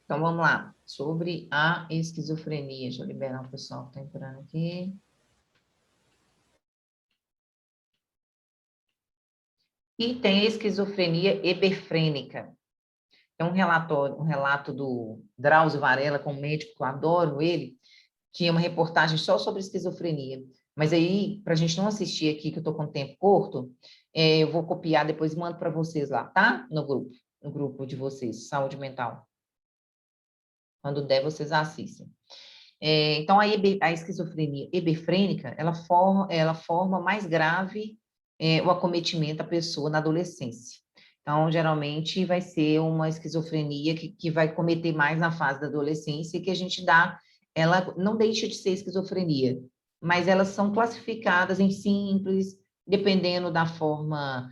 Então, vamos lá. Sobre a esquizofrenia. Deixa eu liberar o pessoal que está entrando aqui. E tem a esquizofrenia hebefrênica. É um relato do Drauzio Varela, com um médico que eu adoro ele, que é uma reportagem só sobre esquizofrenia. Mas aí, para a gente não assistir aqui, que eu estou com tempo curto, eu vou copiar depois e mando para vocês lá, tá? No grupo de vocês, saúde mental. Quando der, vocês assistem. Então, a esquizofrenia hebefrênica, ela forma mais grave o acometimento da pessoa na adolescência. Então, geralmente, vai ser uma esquizofrenia que vai cometer mais na fase da adolescência e que a gente dá, ela não deixa de ser esquizofrenia, mas elas são classificadas em simples, dependendo da forma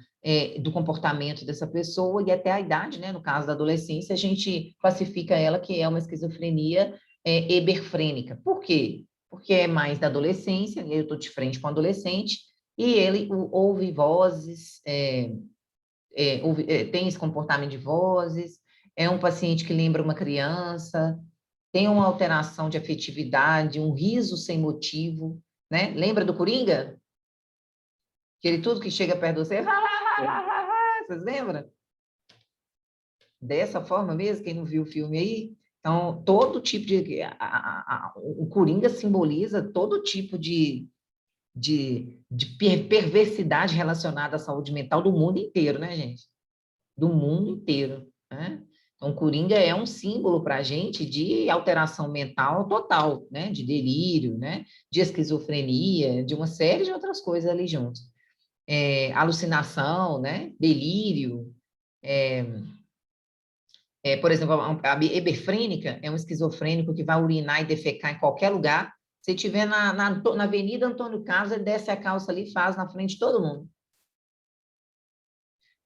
do comportamento dessa pessoa e até a idade, né? No caso da adolescência, a gente classifica ela que é uma esquizofrenia eberfrênica. Por quê? Porque é mais da adolescência, eu estou de frente com o adolescente, e ele ouve vozes, tem esse comportamento de vozes, é um paciente que lembra uma criança, tem uma alteração de afetividade, um riso sem motivo, né? Lembra do Coringa? Aquele tudo que chega perto de você, vocês lembram? Dessa forma mesmo, quem não viu o filme aí? Então, todo tipo de... o Coringa simboliza todo tipo de perversidade relacionada à saúde mental do mundo inteiro, né, gente? Do mundo inteiro, né? Então, Coringa é um símbolo para a gente de alteração mental total, né? De delírio, né? De esquizofrenia, de uma série de outras coisas ali juntos. Alucinação, né? Delírio. Por exemplo, a hebefrênica é um esquizofrênico que vai urinar e defecar em qualquer lugar. Se estiver na Avenida Antônio Carlos, ele desce a calça ali e faz na frente de todo mundo.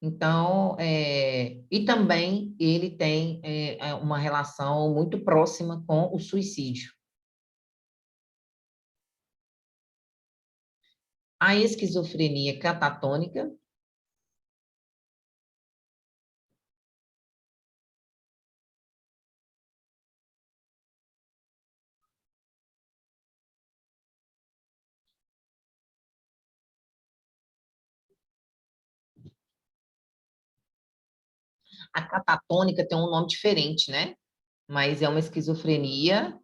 Então, e também ele tem uma relação muito próxima com o suicídio. A esquizofrenia catatônica, a catatônica tem um nome diferente, né? Mas é uma esquizofrenia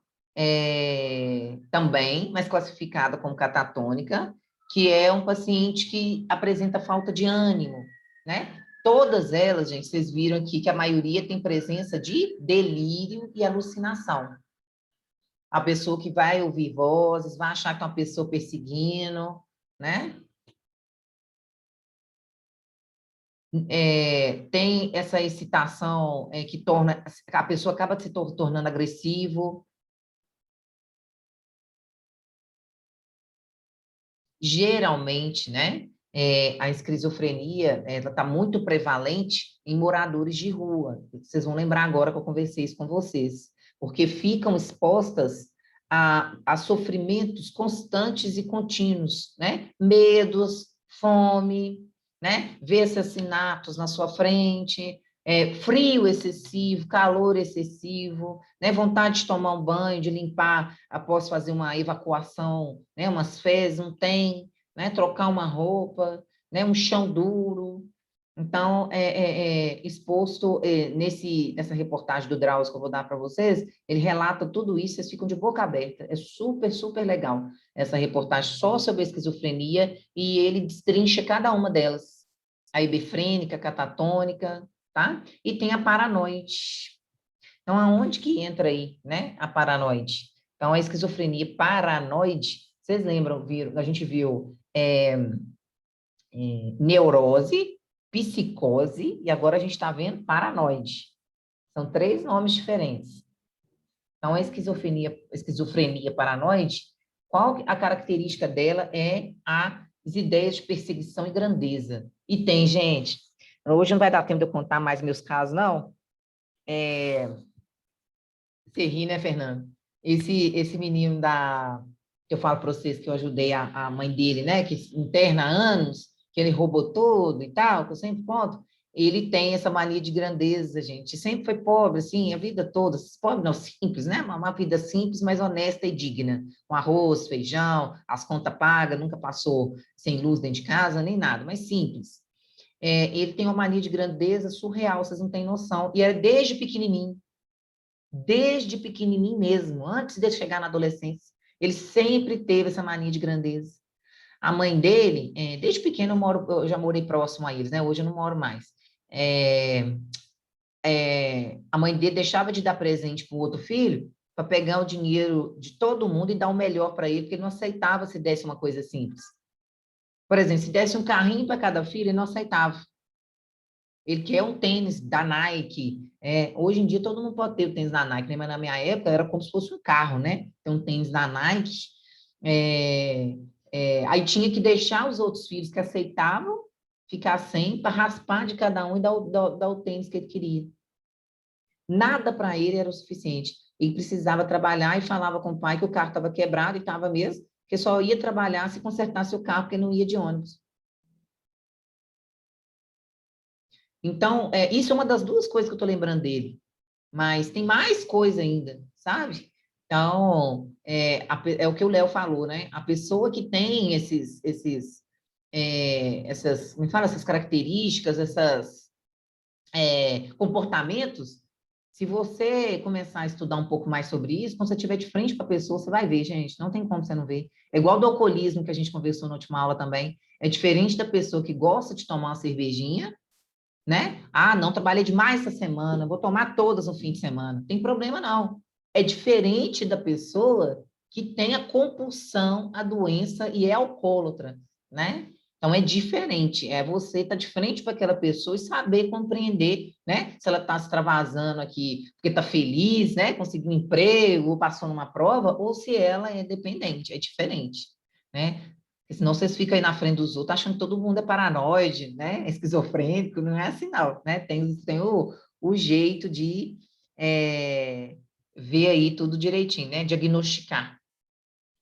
também, mas classificada como catatônica, que é um paciente que apresenta falta de ânimo, né? Todas elas, gente, vocês viram aqui que a maioria tem presença de delírio e alucinação. A pessoa que vai ouvir vozes, vai achar que é uma pessoa perseguindo, né? Tem essa excitação que torna a pessoa acaba se tornando agressivo. Geralmente, né? A esquizofrenia, ela está muito prevalente em moradores de rua. Vocês vão lembrar agora que eu conversei isso com vocês, porque ficam expostas a sofrimentos constantes e contínuos, né? Medos, fome, né? Ver assassinatos na sua frente, frio excessivo, calor excessivo, né? Vontade de tomar um banho, de limpar após fazer uma evacuação, né? Umas fezes, não tem, né? Trocar uma roupa, né? Um chão duro. Então, exposto nessa reportagem do Drauzio que eu vou dar para vocês, ele relata tudo isso, vocês ficam de boca aberta. É super, super legal essa reportagem só sobre a esquizofrenia e ele destrincha cada uma delas. A hebefrênica, a catatônica, tá? E tem a paranoide. Então, aonde que entra aí, né, a paranoide? Então, a esquizofrenia paranoide, vocês lembram, a gente viu neurose, psicose, e agora a gente está vendo paranoide. São três nomes diferentes. Então, a esquizofrenia paranoide, qual a característica dela é as ideias de perseguição e grandeza. E tem, gente, hoje não vai dar tempo de eu contar mais meus casos, não. Você ri, né, Fernando? Esse menino que eu falo para vocês que eu ajudei a mãe dele, né, que interna há anos, que ele roubou tudo e tal, que eu sempre conto, ele tem essa mania de grandeza, gente. Sempre foi pobre, assim, a vida toda. Pobre não, simples, né? Uma vida simples, mas honesta e digna. Com arroz, feijão, as contas pagas, nunca passou sem luz dentro de casa, nem nada, mas simples. Ele tem uma mania de grandeza surreal, vocês não têm noção. E é desde pequenininho mesmo, antes de chegar na adolescência. Ele sempre teve essa mania de grandeza. A mãe dele, desde pequeno eu já morei próximo a eles, né? Hoje eu não moro mais. É, a mãe dele deixava de dar presente para o outro filho para pegar o dinheiro de todo mundo e dar o melhor para ele, porque ele não aceitava se desse uma coisa simples. Por exemplo, se desse um carrinho para cada filho, ele não aceitava. Ele quer um tênis da Nike. Hoje em dia todo mundo pode ter o tênis da Nike, né? Mas na minha época era como se fosse um carro, né? Tem um tênis da Nike. Aí tinha que deixar os outros filhos que aceitavam ficar sem para raspar de cada um e dar o tênis que ele queria. Nada para ele era o suficiente. Ele precisava trabalhar e falava com o pai que o carro estava quebrado e estava mesmo, que só ia trabalhar se consertasse o carro, porque não ia de ônibus. Então, isso é uma das duas coisas que eu estou lembrando dele. Mas tem mais coisa ainda, sabe? Então, é o que o Léo falou, né? A pessoa que tem essas, me fala, essas características, comportamentos, se você começar a estudar um pouco mais sobre isso, quando você estiver de frente para a pessoa, você vai ver, gente, não tem como você não ver. É igual do alcoolismo que a gente conversou na última aula também. É diferente da pessoa que gosta de tomar uma cervejinha, né? Ah, não, trabalhei demais essa semana, vou tomar todas no fim de semana. Tem problema, não. É diferente da pessoa que tem a compulsão, a doença e é alcoólatra, né? Então é diferente, você estar de frente para aquela pessoa e saber compreender, né? Se ela está se extravasando aqui porque está feliz, né? Conseguiu um emprego, ou passou numa prova, ou se ela é dependente, é diferente, né? Porque senão vocês ficam aí na frente dos outros achando que todo mundo é paranoide, né? É esquizofrênico, não é assim, não, né? Tem o jeito de ver aí tudo direitinho, né? Diagnosticar.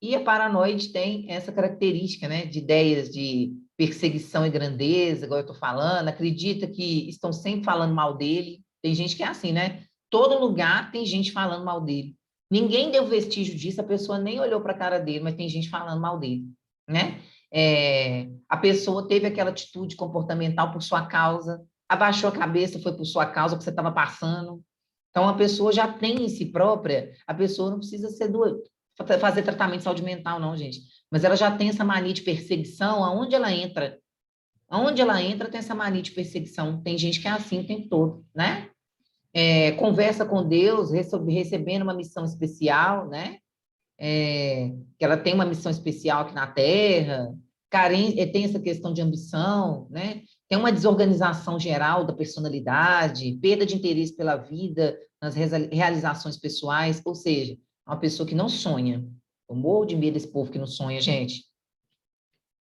E a paranoide tem essa característica, né? De ideias de perseguição e grandeza, igual eu estou falando, acredita que estão sempre falando mal dele. Tem gente que é assim, né? Todo lugar tem gente falando mal dele. Ninguém deu vestígio disso, a pessoa nem olhou para a cara dele, mas tem gente falando mal dele, né? A pessoa teve aquela atitude comportamental por sua causa, abaixou a cabeça, foi por sua causa que você estava passando. Então, a pessoa já tem em si própria, a pessoa não precisa ser doida, fazer tratamento de saúde mental, não, gente. Mas ela já tem essa mania de perseguição, aonde ela entra. Aonde ela entra, tem essa mania de perseguição. Tem gente que é assim o tempo todo, né? Conversa com Deus, recebendo uma missão especial, né? Que ela tem uma missão especial aqui na Terra, tem essa questão de ambição, né? Tem uma desorganização geral da personalidade, perda de interesse pela vida, nas realizações pessoais, ou seja, uma pessoa que não sonha. Eu morro de medo desse povo que não sonha, gente.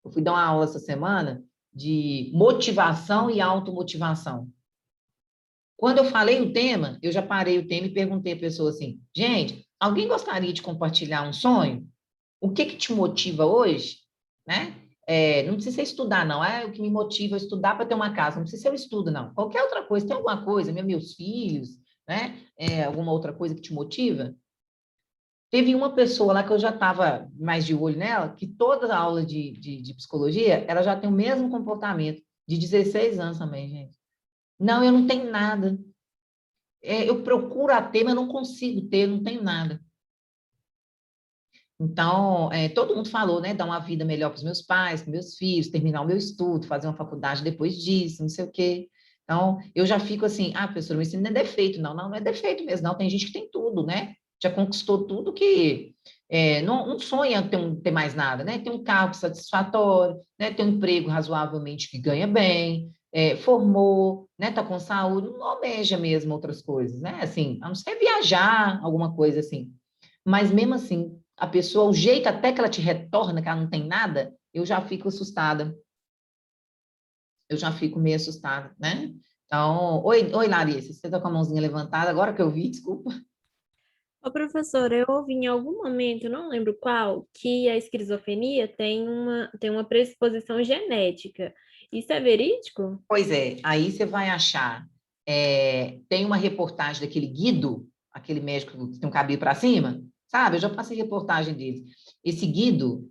Eu fui dar uma aula essa semana de motivação e automotivação. Quando eu falei o tema, eu já parei o tema e perguntei à pessoa assim, gente, alguém gostaria de compartilhar um sonho? O que que te motiva hoje, né? Não precisa ser estudar, não. O que me motiva é estudar para ter uma casa. Não precisa ser o estudo, não. Qualquer outra coisa. Tem alguma coisa, meus filhos, né? Alguma outra coisa que te motiva? Teve uma pessoa lá que eu já estava mais de olho nela, que toda a aula de psicologia, ela já tem o mesmo comportamento, de 16 anos também, gente. Não, eu não tenho nada. Eu procuro a ter, mas não consigo ter, não tenho nada. Então, todo mundo falou, né? Dar uma vida melhor para os meus pais, para meus filhos, terminar o meu estudo, fazer uma faculdade depois disso, não sei o quê. Então, eu já fico assim, professora, mas isso não é defeito, não. Não, não é defeito mesmo, não. Tem gente que tem tudo, né? Já conquistou tudo que não sonha ter mais nada, né? Tem um carro satisfatório, né? Tem um emprego razoavelmente que ganha bem, formou, né? Tá com saúde, não almeja mesmo outras coisas, né? Assim, a não ser viajar, alguma coisa assim. Mas mesmo assim, a pessoa, o jeito até que ela te retorna, que ela não tem nada, eu já fico assustada. Eu já fico meio assustada, né? Então, oi, Larissa, você está com a mãozinha levantada, agora que eu vi, desculpa. Ô, professora, eu ouvi em algum momento, não lembro qual, que a esquizofrenia tem uma predisposição genética. Isso é verídico? Pois é, aí você vai achar, tem uma reportagem daquele Guido, aquele médico que tem um cabelo para cima, sabe? Eu já passei reportagem dele. Esse Guido,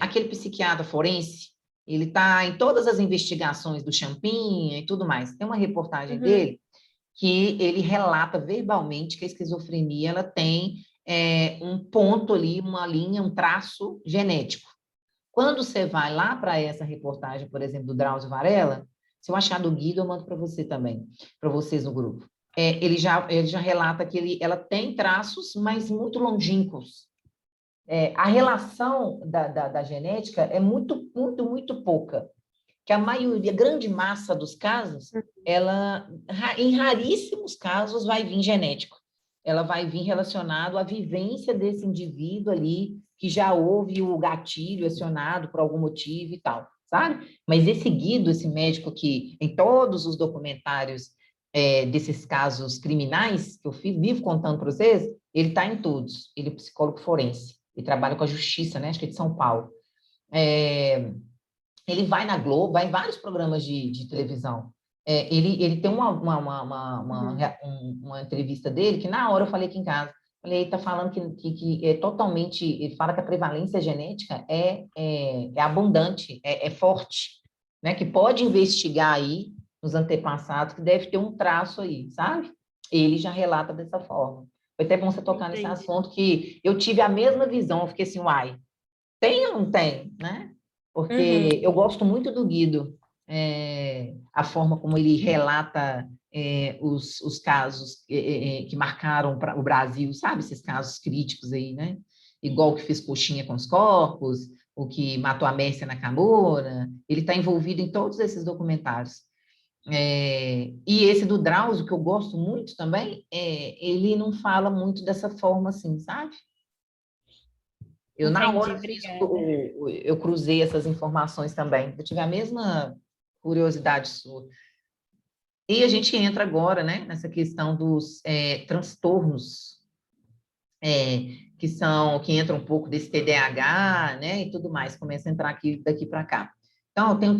aquele psiquiatra forense, ele está em todas as investigações do Champinha e tudo mais. Tem uma reportagem Uhum, dele que ele relata verbalmente que a esquizofrenia ela tem um ponto ali, uma linha, um traço genético. Quando você vai lá para essa reportagem, por exemplo, do Drauzio Varela, se eu achar do Guido, eu mando para você também, para vocês no grupo. Ele já relata que ela tem traços, mas muito longínquos. A relação da genética é muito, muito, muito pouca. Que a maioria, a grande massa dos casos, ela, em raríssimos casos, vai vir genético. Ela vai vir relacionado à vivência desse indivíduo ali, que já houve o gatilho acionado por algum motivo e tal, sabe? Mas esse Guido, esse médico que, em todos os documentários desses casos criminais que eu vivo contando para vocês, ele está em todos. Ele é psicólogo forense. Ele trabalha com a justiça, né? Acho que é de São Paulo. É, ele vai na Globo, vai em vários programas de televisão. Ele tem uhum. uma entrevista dele que na hora eu falei aqui em casa. Falei, ele está falando que é totalmente. Ele fala que a prevalência genética é abundante, é forte, né? Que pode investigar aí nos antepassados, que deve ter um traço aí, sabe? Ele já relata dessa forma. Foi até bom você tocar nesse Entendi. assunto, que eu tive a mesma visão, eu fiquei assim, uai, tem ou não tem, né? Uhum. Porque eu gosto muito do Guido, a forma como ele relata os casos que marcaram o Brasil, sabe? Esses casos críticos aí, né? Igual o que fez coxinha com os corpos, o que matou a Mércia Nakamura, ele está envolvido em todos esses documentários. E esse do Drauzio, que eu gosto muito também, ele não fala muito dessa forma assim, sabe? Eu, na Entendi, hora, obrigada. eu cruzei essas informações também. Eu tive a mesma curiosidade sua. E a gente entra agora, né, nessa questão dos transtornos, que entra um pouco desse TDAH, né, e tudo mais. Começa a entrar aqui, daqui para cá. Então, eu tenho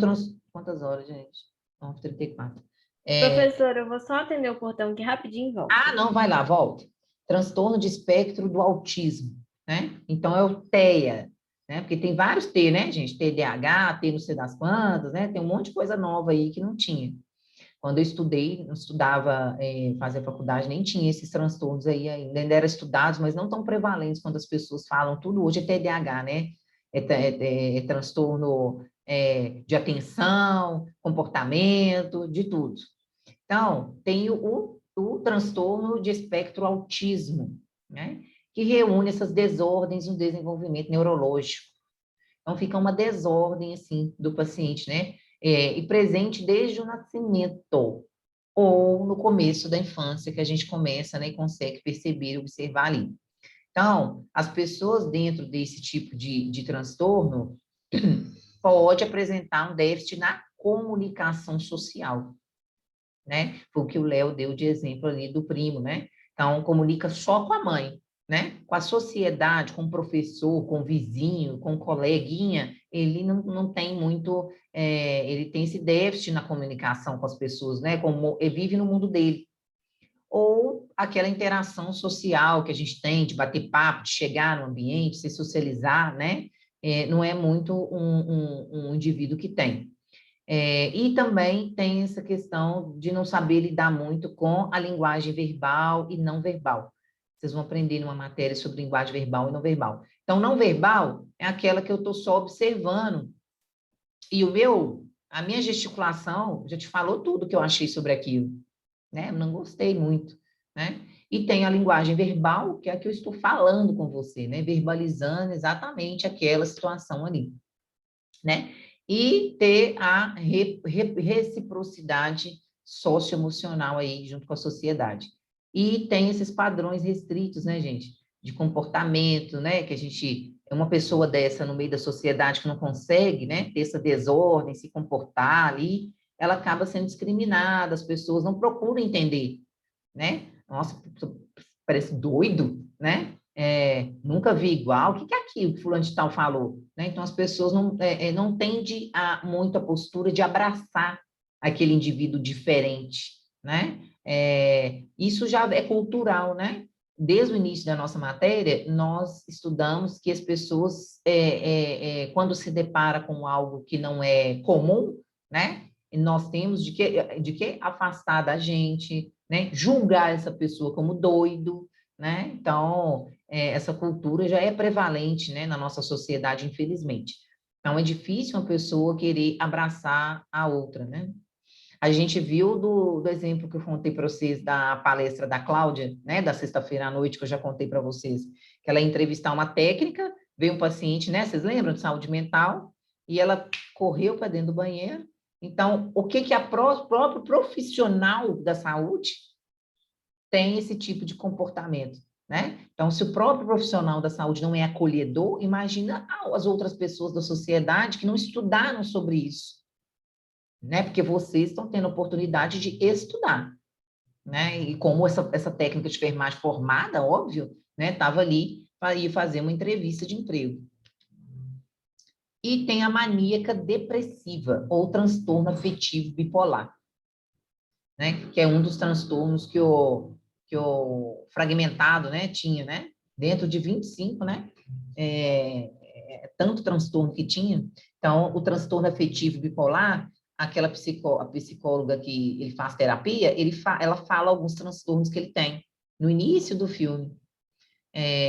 quantas horas, gente? 9h34. Professora, eu vou só atender o portão aqui rapidinho e volto. Não, vai lá, volta. Transtorno de espectro do autismo, né? Então, é o TEA, né? Porque tem vários T, né, gente? TDAH, T não sei das quantas, né? Tem um monte de coisa nova aí que não tinha. Quando eu estudei, não estudava, fazia faculdade, nem tinha esses transtornos aí ainda eram estudados, mas não tão prevalentes quando as pessoas falam tudo. Hoje é TDAH, né? É transtorno de atenção, comportamento, de tudo. Então, tem o transtorno de espectro autismo, né? Que reúne essas desordens no desenvolvimento neurológico. Então, fica uma desordem, assim, do paciente, né? E presente desde o nascimento ou no começo da infância, que a gente começa, né, e consegue perceber, observar ali. Então, as pessoas dentro desse tipo de transtorno pode apresentar um déficit na comunicação social, né? Foi o que o Léo deu de exemplo ali do primo, né? Então, comunica só com a mãe, né? Com a sociedade, com o professor, com o vizinho, com o coleguinha, ele não tem muito, ele tem esse déficit na comunicação com as pessoas, né? Como ele vive no mundo dele. Ou aquela interação social que a gente tem de bater papo, de chegar no ambiente, se socializar, né? Não é muito um indivíduo que tem. E também tem essa questão de não saber lidar muito com a linguagem verbal e não verbal. Vocês vão aprender numa matéria sobre linguagem verbal e não verbal. Então, não verbal é aquela que eu estou só observando. E a minha gesticulação já te falou tudo que eu achei sobre aquilo, né? Eu não gostei muito, né? E tem a linguagem verbal, que é a que eu estou falando com você, né? Verbalizando exatamente aquela situação ali, né? E ter a reciprocidade socioemocional aí junto com a sociedade. E tem esses padrões restritos, né, gente? De comportamento, né? Que a gente é uma pessoa dessa no meio da sociedade que não consegue, né? Ter essa desordem, se comportar ali, ela acaba sendo discriminada, as pessoas não procuram entender, né? Nossa, parece doido, né? nunca vi igual, o que é aquilo que fulano de tal falou? Né? Então, as pessoas não tendem a muito a postura de abraçar aquele indivíduo diferente, né? Isso já é cultural, né? Desde o início da nossa matéria, nós estudamos que as pessoas, quando se depara com algo que não é comum, né? Nós temos de que afastar da gente, né? Julgar essa pessoa como doido, né? Então, essa cultura já é prevalente, né, na nossa sociedade, infelizmente. Então, é difícil uma pessoa querer abraçar a outra, né? A gente viu do exemplo que eu contei para vocês da palestra da Cláudia, né, da sexta-feira à noite, que eu já contei para vocês, que ela ia entrevistar uma técnica, veio um paciente, né, vocês lembram, de saúde mental, e ela correu para dentro do banheiro. Então, o que a próprio profissional da saúde tem esse tipo de comportamento, né? Então, se o próprio profissional da saúde não é acolhedor, imagina as outras pessoas da sociedade que não estudaram sobre isso, né? Porque vocês estão tendo a oportunidade de estudar, né? E como essa técnica de enfermagem formada, óbvio, né? Estava ali para ir fazer uma entrevista de emprego. E tem a maníaca depressiva, ou transtorno afetivo bipolar, né? Que é um dos transtornos que o fragmentado, né, tinha, né? Dentro de 25, né? Tanto transtorno que tinha. Então, o transtorno afetivo bipolar, a psicóloga que ele faz terapia, ela fala alguns transtornos que ele tem no início do filme.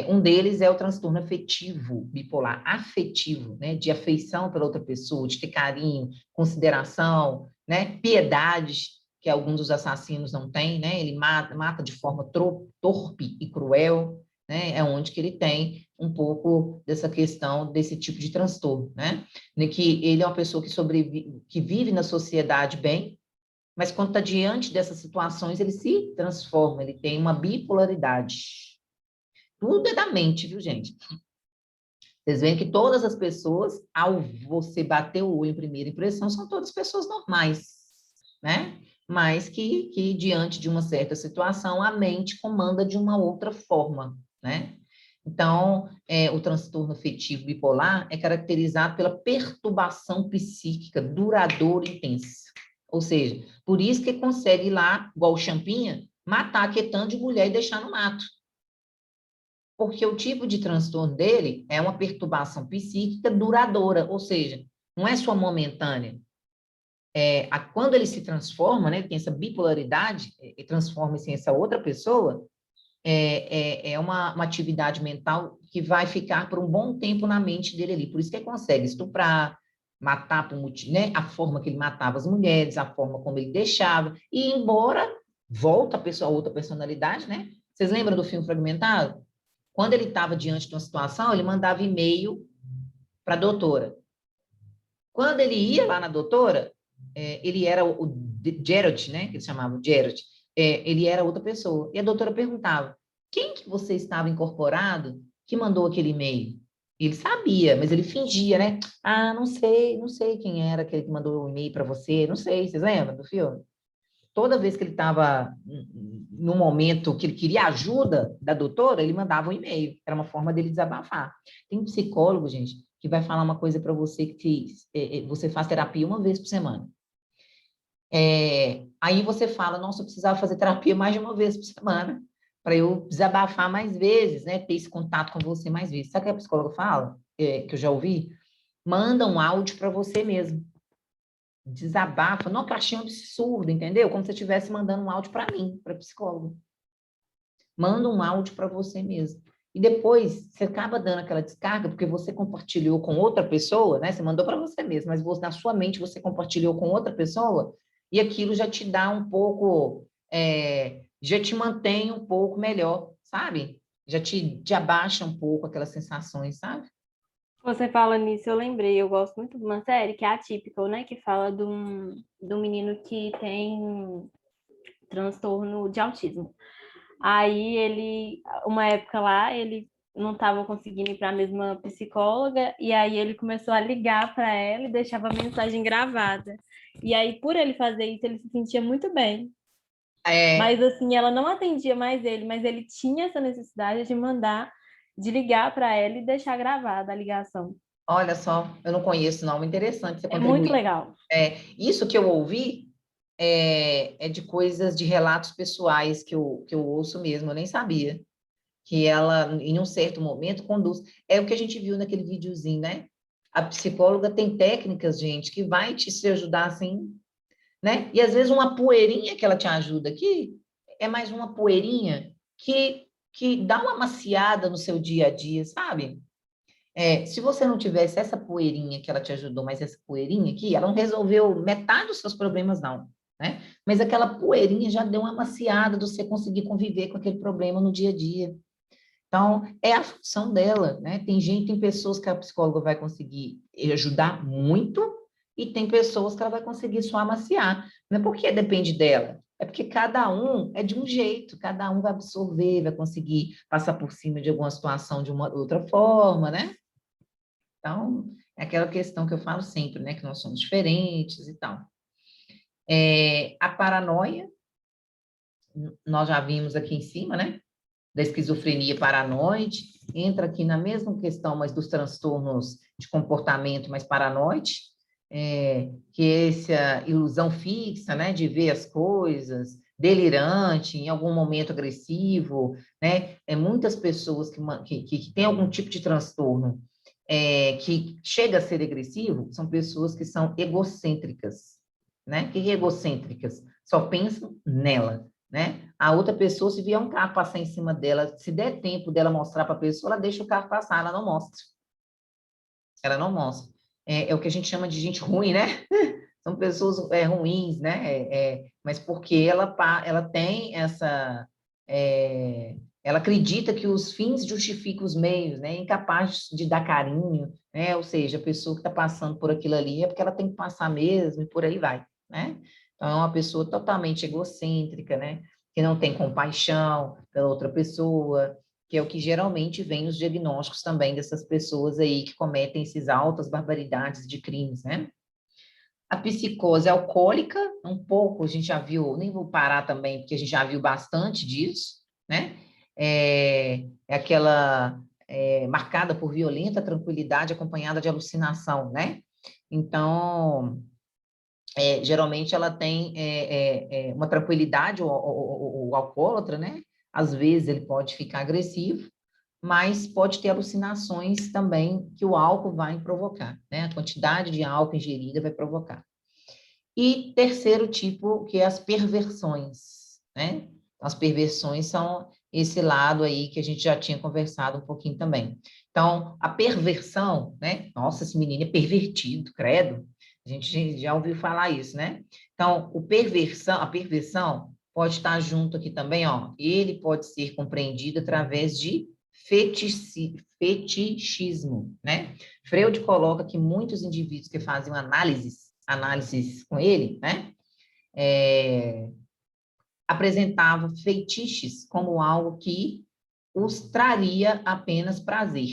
Um deles é o transtorno afetivo bipolar, afetivo, né? De afeição pela outra pessoa, de ter carinho, consideração, né? Piedade, que alguns dos assassinos não têm, né? Ele mata de forma torpe e cruel, né? É onde que ele tem um pouco dessa questão desse tipo de transtorno, né? Que ele é uma pessoa que sobrevive, que vive na sociedade bem, mas quando está diante dessas situações, ele se transforma, ele tem uma bipolaridade. Tudo é da mente, viu, gente? Vocês veem que todas as pessoas, ao você bater o olho em primeira impressão, são todas pessoas normais, né? Mas que diante de uma certa situação, a mente comanda de uma outra forma, né? Então, o transtorno afetivo bipolar é caracterizado pela perturbação psíquica duradoura e intensa. Ou seja, por isso que consegue ir lá, igual o Champinha, matar aquele tanto de mulher e deixar no mato. Porque o tipo de transtorno dele é uma perturbação psíquica duradoura, ou seja, não é só momentânea. Quando ele se transforma, né, tem essa bipolaridade, e transforma-se em essa outra pessoa, é uma atividade mental que vai ficar por um bom tempo na mente dele ali. Por isso que ele consegue estuprar, matar por motivo, né, a forma que ele matava as mulheres, a forma como ele deixava, e embora volta a outra personalidade, né? Vocês lembram do filme Fragmentado? Quando ele estava diante de uma situação, ele mandava e-mail para a doutora. Quando ele ia lá na doutora, ele era o Gerald, né? Que eles chamavam Gerald. Ele era outra pessoa. E a doutora perguntava: quem que você estava incorporado que mandou aquele e-mail? Ele sabia, mas ele fingia, né? Ah, não sei quem era aquele que mandou o e-mail para você, não sei, vocês lembram do filme? Toda vez que ele estava no momento que ele queria ajuda da doutora, ele mandava um e-mail. Era uma forma dele desabafar. Tem um psicólogo, gente, que vai falar uma coisa para você que você faz terapia uma vez por semana. Aí você fala, nossa, eu precisava fazer terapia mais de uma vez por semana para eu desabafar mais vezes, né? Ter esse contato com você mais vezes. Sabe o que a psicóloga fala? Que eu já ouvi? Manda um áudio para você mesmo. Desabafa, não, que eu achei um absurdo, entendeu? Como se você estivesse mandando um áudio para mim, para psicólogo. Manda um áudio para você mesmo. E depois você acaba dando aquela descarga, porque você compartilhou com outra pessoa, né? Você mandou para você mesmo, mas na sua mente você compartilhou com outra pessoa, e aquilo já te dá um pouco, já te mantém um pouco melhor, sabe? Já te abaixa um pouco aquelas sensações, sabe? Você fala nisso, eu lembrei, eu gosto muito de uma série que é Atypical, né? Que fala de um menino que tem transtorno de autismo. Aí ele, uma época lá, ele não estava conseguindo ir para a mesma psicóloga, e aí ele começou a ligar para ela e deixava a mensagem gravada. E aí, por ele fazer isso, ele se sentia muito bem. Mas assim, ela não atendia mais ele, mas ele tinha essa necessidade de mandar de ligar para ela e deixar gravada a ligação. Olha só, eu não conheço, não. Interessante você É muito contribuir. legal. Isso que eu ouvi é de coisas, de relatos pessoais que eu ouço mesmo, eu nem sabia. Que ela, em um certo momento, conduz. É o que a gente viu naquele videozinho, né? A psicóloga tem técnicas, gente, que vai te ajudar assim, né? E às vezes uma poeirinha que ela te ajuda aqui é mais uma poeirinha que dá uma maciada no seu dia a dia, sabe? Se você não tivesse essa poeirinha que ela te ajudou, mas essa poeirinha aqui, ela não resolveu metade dos seus problemas, não, né? Mas aquela poeirinha já deu uma maciada de você conseguir conviver com aquele problema no dia a dia. Então, é a função dela, né? Tem pessoas que a psicóloga vai conseguir ajudar muito e tem pessoas que ela vai conseguir só amaciar. Não é porque depende dela, é porque cada um é de um jeito, cada um vai absorver, vai conseguir passar por cima de alguma situação de uma outra forma, né? Então, é aquela questão que eu falo sempre, né? Que nós somos diferentes e tal. A paranoia, nós já vimos aqui em cima, né? Da esquizofrenia paranoide, entra aqui na mesma questão, mas dos transtornos de comportamento mais paranoide, que é essa ilusão fixa, né? De ver as coisas, delirante, em algum momento agressivo, né? Muitas pessoas que têm algum tipo de transtorno que chega a ser agressivo, são pessoas que são egocêntricas, né? Que egocêntricas? Só pensam nela, né? A outra pessoa, se vier um carro passar em cima dela, se der tempo dela mostrar para a pessoa, ela deixa o carro passar, ela não mostra. Ela não mostra. É o que a gente chama de gente ruim, né? São pessoas ruins, né? Mas porque ela tem essa... ela acredita que os fins justificam os meios, né? Incapaz de dar carinho, né? Ou seja, a pessoa que está passando por aquilo ali é porque ela tem que passar mesmo e por aí vai, né? Então, é uma pessoa totalmente egocêntrica, né? Que não tem compaixão pela outra pessoa, que é o que geralmente vem nos diagnósticos também dessas pessoas aí que cometem essas altas barbaridades de crimes, né? A psicose alcoólica, um pouco, a gente já viu, nem vou parar também, porque a gente já viu bastante disso, né? É aquela marcada por violenta tranquilidade acompanhada de alucinação, né? Então, geralmente ela tem uma tranquilidade, o alcoólatra, né? Às vezes ele pode ficar agressivo, mas pode ter alucinações também que o álcool vai provocar, né? A quantidade de álcool ingerida vai provocar. E terceiro tipo, que é as perversões, né? As perversões são esse lado aí que a gente já tinha conversado um pouquinho também. Então, a perversão, né? Nossa, esse menino é pervertido, credo. A gente já ouviu falar isso, né? Então, a perversão pode estar junto aqui também, ó. Ele pode ser compreendido através de fetichismo, né? Freud coloca que muitos indivíduos que fazem análises com ele, né? Apresentavam feitiços como algo que os traria apenas prazer,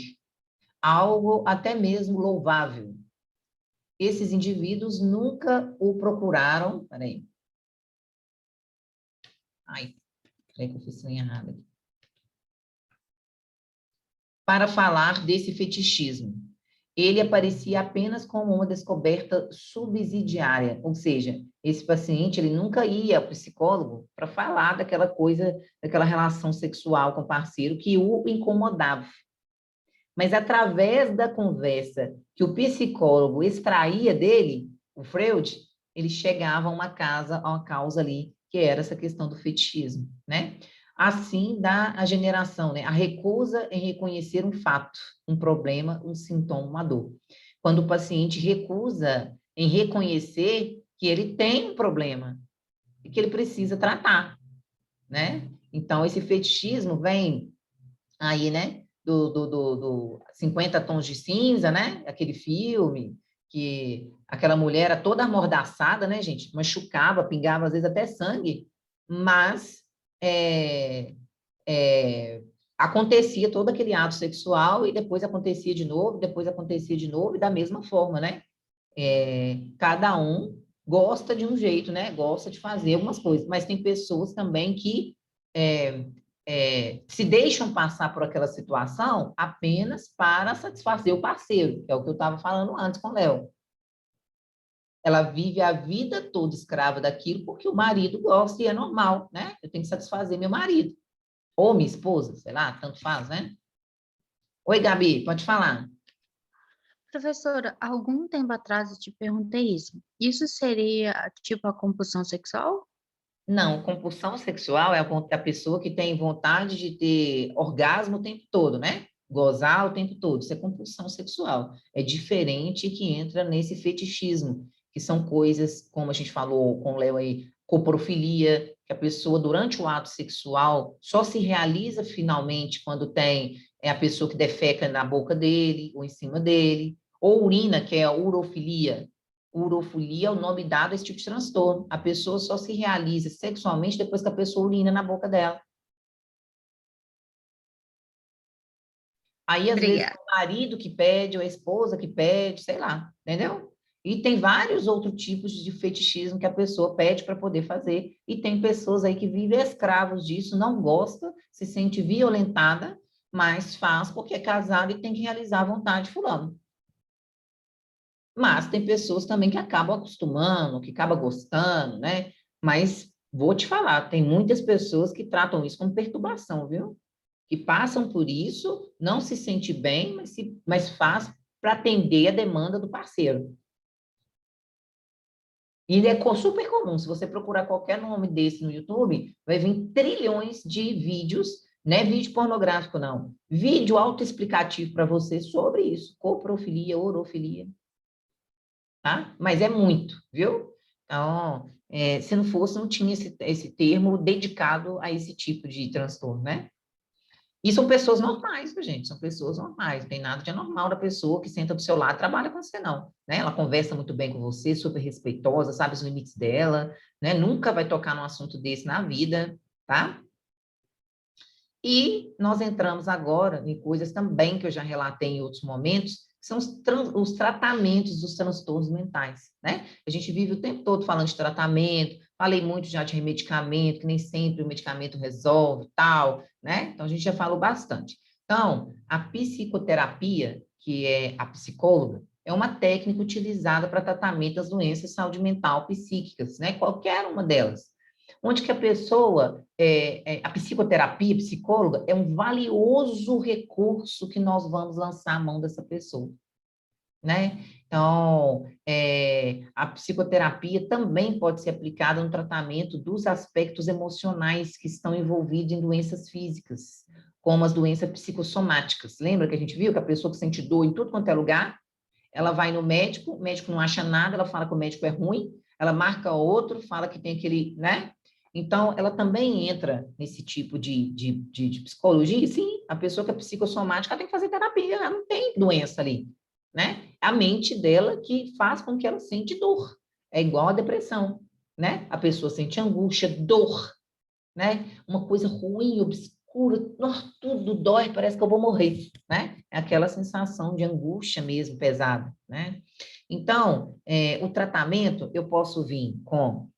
algo até mesmo louvável. Esses indivíduos nunca o procuraram, peraí, peraí que eu fiz linha errada aqui, para falar desse fetichismo. Ele aparecia apenas como uma descoberta subsidiária, ou seja, esse paciente ele nunca ia ao psicólogo para falar daquela coisa, daquela relação sexual com o parceiro que o incomodava. Mas através da conversa que o psicólogo extraía dele, o Freud, ele chegava a uma causa ali, que era essa questão do fetichismo, né? Assim dá a generação, né? A recusa em reconhecer um fato, um problema, um sintoma, uma dor. Quando o paciente recusa em reconhecer que ele tem um problema e que ele precisa tratar, né? Então, esse fetichismo vem aí, né? Do 50 Tons de Cinza, né? Aquele filme que aquela mulher era toda amordaçada, né, gente? Machucava, pingava às vezes até sangue, mas é, acontecia todo aquele ato sexual e depois acontecia de novo, depois acontecia de novo e da mesma forma, né? Cada um gosta de um jeito, né? Gosta de fazer algumas coisas, mas tem pessoas também que se deixam passar por aquela situação apenas para satisfazer o parceiro, que é o que eu estava falando antes com o Léo. Ela vive a vida toda escrava daquilo porque o marido gosta e é normal, né? Eu tenho que satisfazer meu marido. Ou minha esposa, sei lá, tanto faz, né? Oi, Gabi, pode falar. Professora, algum tempo atrás eu te perguntei isso. Isso seria tipo a compulsão sexual? Não, compulsão sexual é a pessoa que tem vontade de ter orgasmo o tempo todo, né? Gozar o tempo todo. Isso é compulsão sexual. É diferente que entra nesse fetichismo, que são coisas, como a gente falou com o Léo aí, coprofilia, que a pessoa, durante o ato sexual, só se realiza finalmente quando tem a pessoa que defeca na boca dele ou em cima dele, ou urina, que é a urofilia. Urofilia é o nome dado a esse tipo de transtorno. A pessoa só se realiza sexualmente depois que a pessoa urina na boca dela. Aí, às vezes, é Obrigada. o marido que pede, ou a esposa que pede, sei lá, entendeu? E tem vários outros tipos de fetichismo que a pessoa pede para poder fazer. E tem pessoas aí que vivem escravos disso, não gosta, se sente violentada, mas faz porque é casada e tem que realizar a vontade de fulano. Mas tem pessoas também que acabam acostumando, que acabam gostando, né? Mas vou te falar, tem muitas pessoas que tratam isso como perturbação, viu? Que passam por isso, não se sente bem, mas faz para atender a demanda do parceiro. E é super comum, se você procurar qualquer nome desse no YouTube, vai vir trilhões de vídeos, não é vídeo pornográfico, não. Vídeo autoexplicativo para você sobre isso, coprofilia, orofilia, tá? Mas é muito, viu? Então, se não fosse, não tinha esse termo dedicado a esse tipo de transtorno, né? E são pessoas normais, viu, gente? São pessoas normais, não tem nada de anormal da pessoa que senta do seu lado e trabalha com você, não. Né? Ela conversa muito bem com você, super respeitosa, sabe os limites dela, né? Nunca vai tocar num assunto desse na vida, tá? E nós entramos agora em coisas também que eu já relatei em outros momentos, que são os tratamentos dos transtornos mentais, né? A gente vive o tempo todo falando de tratamento, falei muito já de medicamento, que nem sempre o medicamento resolve, tal, né? Então, a gente já falou bastante. Então, a psicoterapia, que é a psicóloga, é uma técnica utilizada para tratamento das doenças de saúde mental psíquicas, né? Qualquer uma delas. Onde que a pessoa, a psicoterapia, a psicóloga, é um valioso recurso que nós vamos lançar à mão dessa pessoa, né? Então, a psicoterapia também pode ser aplicada no tratamento dos aspectos emocionais que estão envolvidos em doenças físicas, como as doenças psicossomáticas. Lembra que a gente viu que a pessoa que sente dor em tudo quanto é lugar, ela vai no médico, o médico não acha nada, ela fala que o médico é ruim, ela marca outro, fala que tem aquele, né? Então, ela também entra nesse tipo de psicologia. Sim, a pessoa que é psicossomática tem que fazer terapia, ela não tem doença ali, né? A mente dela que faz com que ela sente dor. É igual a depressão, né? A pessoa sente angústia, dor, né? Uma coisa ruim, obscura, tudo dói, parece que eu vou morrer, né? É aquela sensação de angústia mesmo, pesada, né? Então, o tratamento, eu posso vir com...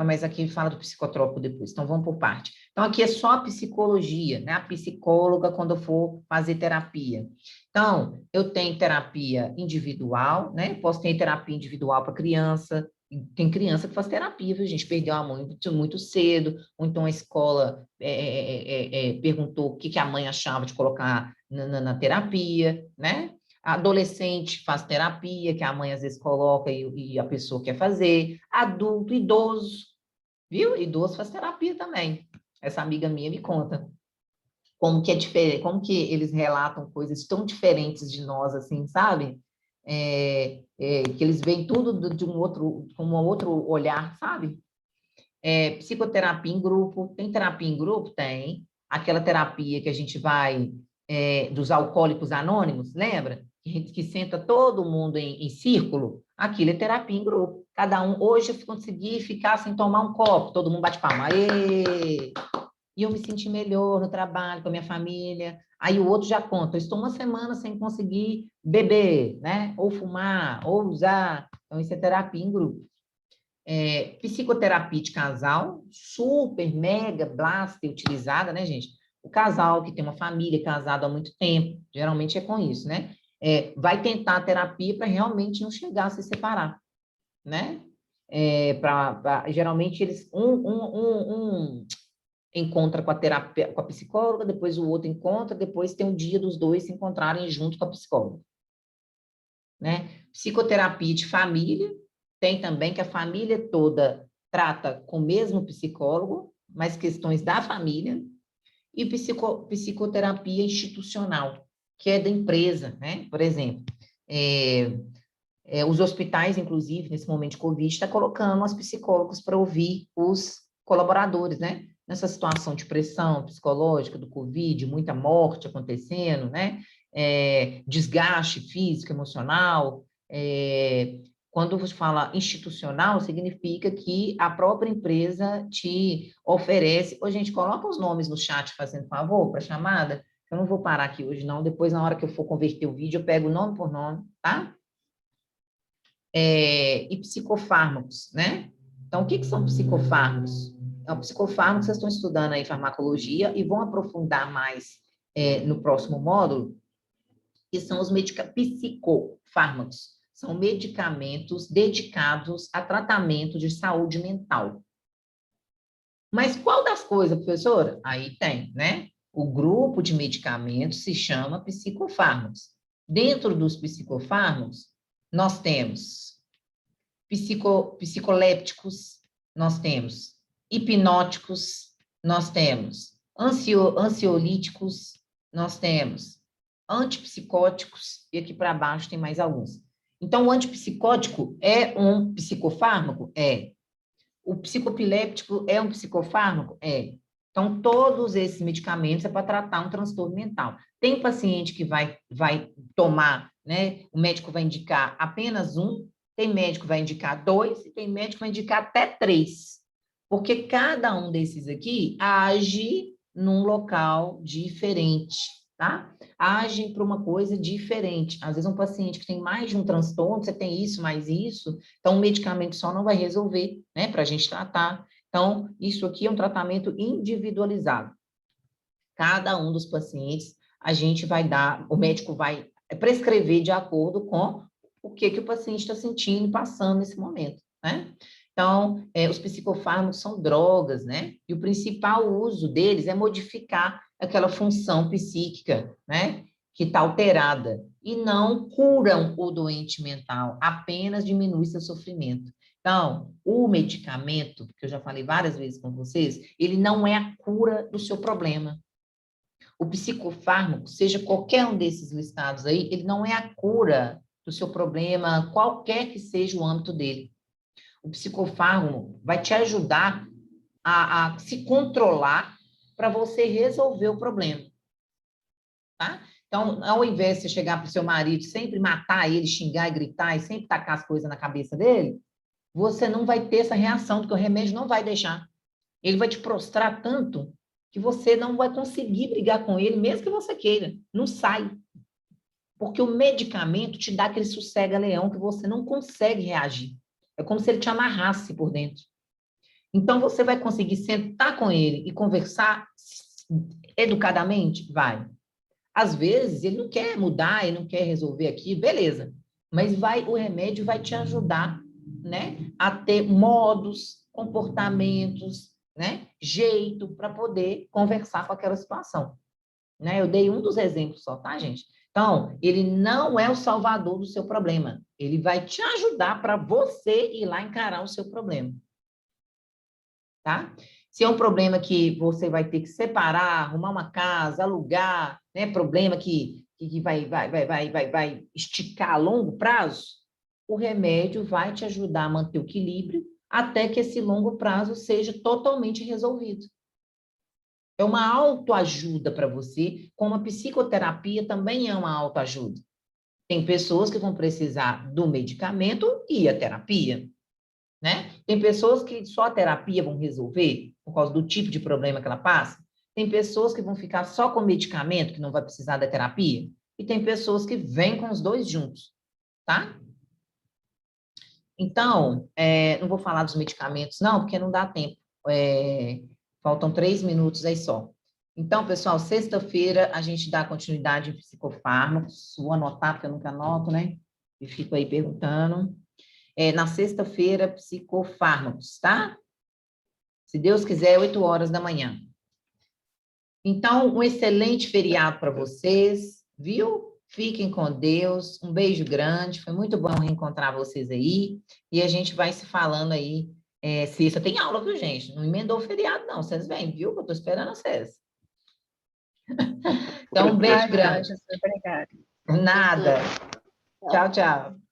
mas aqui fala do psicotrópico depois, então vamos por parte. Então, aqui é só a psicologia, né? A psicóloga quando eu for fazer terapia. Então, eu tenho terapia individual, né? Posso ter terapia individual para criança, tem criança que faz terapia, viu, gente? Perdeu a mãe muito, muito cedo, ou então a escola perguntou o que a mãe achava de colocar na terapia, né? Adolescente faz terapia, que a mãe às vezes coloca e a pessoa quer fazer. Adulto, idoso, viu? Idoso faz terapia também. Essa amiga minha me conta como que é diferente, como que eles relatam coisas tão diferentes de nós, assim, sabe? Que eles veem tudo de um outro, com um outro olhar, sabe? Psicoterapia em grupo, tem terapia em grupo? Tem. Aquela terapia que a gente vai dos alcoólicos anônimos, lembra? Que senta todo mundo em círculo, aquilo é terapia em grupo. Cada um, hoje eu consegui ficar sem tomar um copo, todo mundo bate palma, aê! E eu me senti melhor no trabalho, com a minha família. Aí o outro já conta, eu estou uma semana sem conseguir beber, né? Ou fumar, ou usar. Então, isso é terapia em grupo. Psicoterapia de casal, super, mega, blaster utilizada, né, gente? O casal que tem uma família, casado há muito tempo, geralmente é com isso, né? Vai tentar a terapia para realmente não chegar a se separar, né? Geralmente eles um encontra com a terapia, com a psicóloga, depois o outro encontra, depois tem um dia dos dois se encontrarem junto com a psicóloga, né? Psicoterapia de família, tem também que a família toda trata com o mesmo psicólogo, mas questões da família, e psicoterapia institucional, que é da empresa, né? Por exemplo, os hospitais, inclusive, nesse momento de Covid, está colocando os psicólogos para ouvir os colaboradores, né? Nessa situação de pressão psicológica do Covid, muita morte acontecendo, né? Desgaste físico, emocional. Quando você fala institucional, significa que a própria empresa te oferece... Ô, gente, coloca os nomes no chat, fazendo favor, para a chamada. Eu não vou parar aqui hoje, não. Depois, na hora que eu for converter o vídeo, eu pego nome por nome, tá? E psicofármacos, né? Então, o que são psicofármacos? Psicofármacos, vocês estão estudando aí farmacologia e vão aprofundar mais no próximo módulo, que são os psicofármacos. São medicamentos dedicados a tratamento de saúde mental. Mas qual das coisas, professora? Aí tem, né? O grupo de medicamentos se chama psicofármacos. Dentro dos psicofármacos, nós temos psicolépticos, nós temos hipnóticos, nós temos ansiolíticos, nós temos antipsicóticos, e aqui para baixo tem mais alguns. Então, o antipsicótico é um psicofármaco? É. O psicopiléptico é um psicofármaco? É. Então, todos esses medicamentos é para tratar um transtorno mental. Tem paciente que vai tomar, né? O médico vai indicar apenas um, tem médico que vai indicar 2, e tem médico que vai indicar até 3. Porque cada um desses aqui age num local diferente, tá? Agem para uma coisa diferente. Às vezes um paciente que tem mais de um transtorno, você tem isso, mais isso, então um medicamento só não vai resolver, né, para a gente tratar. Então, isso aqui é um tratamento individualizado. Cada um dos pacientes, a gente vai dar, o médico vai prescrever de acordo com o que o paciente está sentindo e passando nesse momento, né? Então, os psicofármacos são drogas, né? E o principal uso deles é modificar aquela função psíquica, né? Que está alterada. E não curam o doente mental, apenas diminui seu sofrimento. Então, o medicamento, que eu já falei várias vezes com vocês, ele não é a cura do seu problema. O psicofármaco, seja qualquer um desses listados aí, ele não é a cura do seu problema, qualquer que seja o âmbito dele. O psicofármaco vai te ajudar a se controlar para você resolver o problema, tá? Então, ao invés de você chegar para o seu marido, sempre matar ele, xingar e gritar, e sempre tacar as coisas na cabeça dele, você não vai ter essa reação, porque o remédio não vai deixar. Ele vai te prostrar tanto que você não vai conseguir brigar com ele, mesmo que você queira. Não sai. Porque o medicamento te dá aquele sossega-leão que você não consegue reagir. É como se ele te amarrasse por dentro. Então, você vai conseguir sentar com ele e conversar educadamente? Vai. Às vezes, ele não quer mudar, ele não quer resolver aqui, beleza. Mas o remédio vai te ajudar, né, a ter modos, comportamentos, né, jeito para poder conversar com aquela situação. Né? Eu dei um dos exemplos só, tá, gente? Então, ele não é o salvador do seu problema. Ele vai te ajudar para você ir lá encarar o seu problema. Tá? Se é um problema que você vai ter que separar, arrumar uma casa, alugar, né? Problema que vai esticar a longo prazo, o remédio vai te ajudar a manter o equilíbrio até que esse longo prazo seja totalmente resolvido. É uma autoajuda para você, como a psicoterapia também é uma autoajuda. Tem pessoas que vão precisar do medicamento e a terapia, né? Tem pessoas que só a terapia vão resolver, por causa do tipo de problema que ela passa. Tem pessoas que vão ficar só com medicamento, que não vai precisar da terapia. E tem pessoas que vêm com os dois juntos, tá? Então, não vou falar dos medicamentos, não, porque não dá tempo. Faltam 3 minutos aí só. Então, pessoal, sexta-feira a gente dá continuidade em psicofármacos. Vou anotar, porque eu nunca anoto, né? E fico aí perguntando. Na sexta-feira, psicofármacos, tá? Se Deus quiser, 8 horas da manhã. Então, um excelente feriado para vocês, viu? Fiquem com Deus. Um beijo grande. Foi muito bom reencontrar vocês aí. E a gente vai se falando aí. Sexta tem aula, viu, gente? Não emendou o feriado, não. Vocês vêm, viu? Eu estou esperando vocês. Então, um beijo grande. Obrigada. Nada. Tchau, tchau.